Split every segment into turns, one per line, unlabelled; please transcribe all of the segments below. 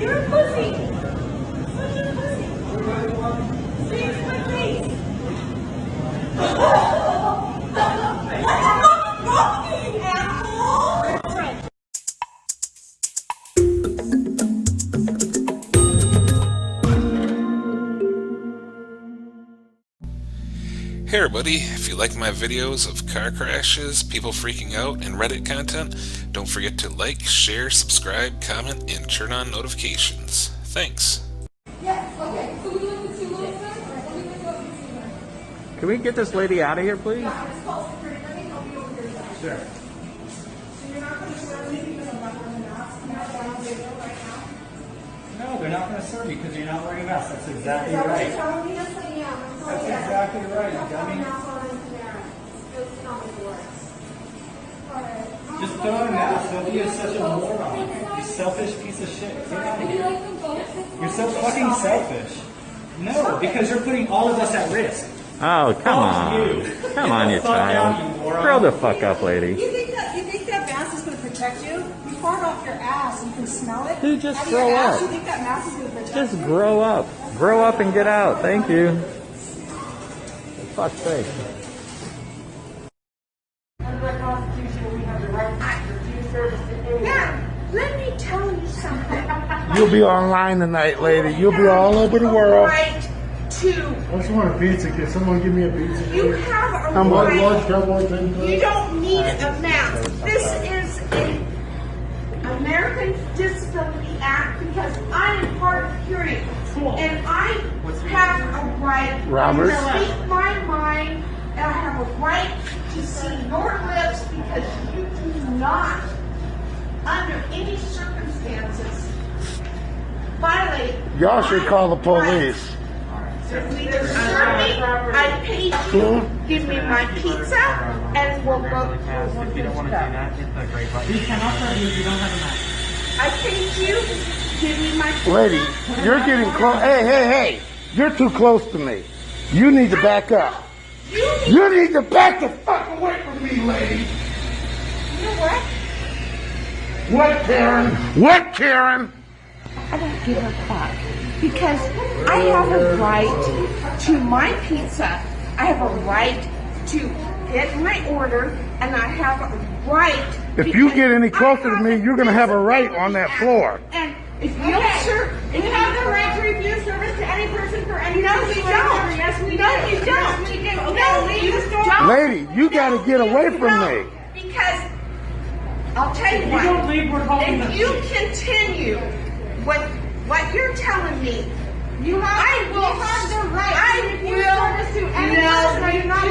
You're a pussy. Such a pussy. Please, please. What the fuck wrong with you, asshole?
Hey everybody, if you like my videos of car crashes, people freaking out, and Reddit content, don't forget to like, share, subscribe, comment, and turn on notifications. Thanks.
Yes, okay. So we look at two little things.
Can we get this lady out of here, please?
Yeah, I just called security. Let me help you over here.
Sure.
So you're not going to serve me because I'm not wearing a mask? You're not wearing a video right now?
No, they're not going to serve you because you're not wearing a mask. That's exactly
Is that what
right.
you're telling me? Yes, I am.
That's exactly right, you dummy. Just put on a mask. Sophia is such a moron. You selfish piece of shit. Get out of here. You're so fucking selfish. No, because you're putting all of us at risk.
Oh, come on. Come on, you child. Grow the fuck up, lady.
You think that mask is going to protect you? You fart off your ass. You can smell it.
Dude, just
Out of
grow
your ass,
up.
You think that mask is going to protect
Just
you?
grow up. Grow up and get out. Thank you. For fuck's sake.
Under the Constitution, we have the right to refuse service to anyone. Now, let me tell you something.
You'll be online tonight, lady. You'll be all over the world.
Right to.
I just want a pizza. Can someone give me a pizza?
You have a
How much?
right.
Large cowboy thing?
You don't need a mask. This is an American Disability Act because I am part of hearing and I have a right
Robert?
to speak my mind and I have a right to see your lips because you do not, under any circumstances, violate.
Y'all should
my
call the police.
rights. Either serve me, I paid you, give me my pizza, and we'll go.
If you don't want to do that, hit the gray button. We cannot serve you if you don't have a mask.
I paid you, give me my pizza.
Lady, you're getting close. Hey. You're too close to me. You need to back up. You need to back the fuck away from me, lady.
You know what?
What, Karen? What, Karen?
I don't give a fuck because I have a right to my pizza. I have a right to get my order, and I have a right.
If you get any closer to me, you're going to have a right on that floor.
And if you if you have the right to refuse service to any person for any reason, no, you don't. Yes, we do. No, you don't. We do. No, you don't.
Lady, you got to get away from me.
Because I'll tell you what. If you continue with what you're telling me, you have the right to refuse service to any person. Are you not a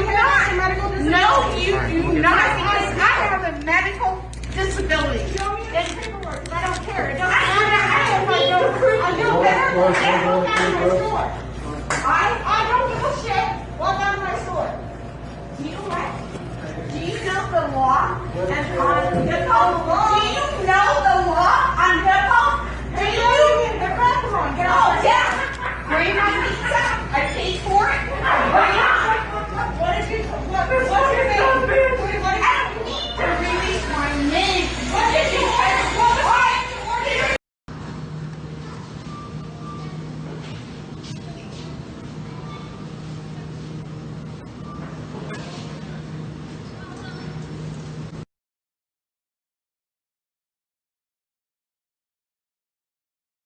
medical disability? No, you do not. Because I have a medical disability. Show me the paperwork. I don't care. I don't need to prove you better.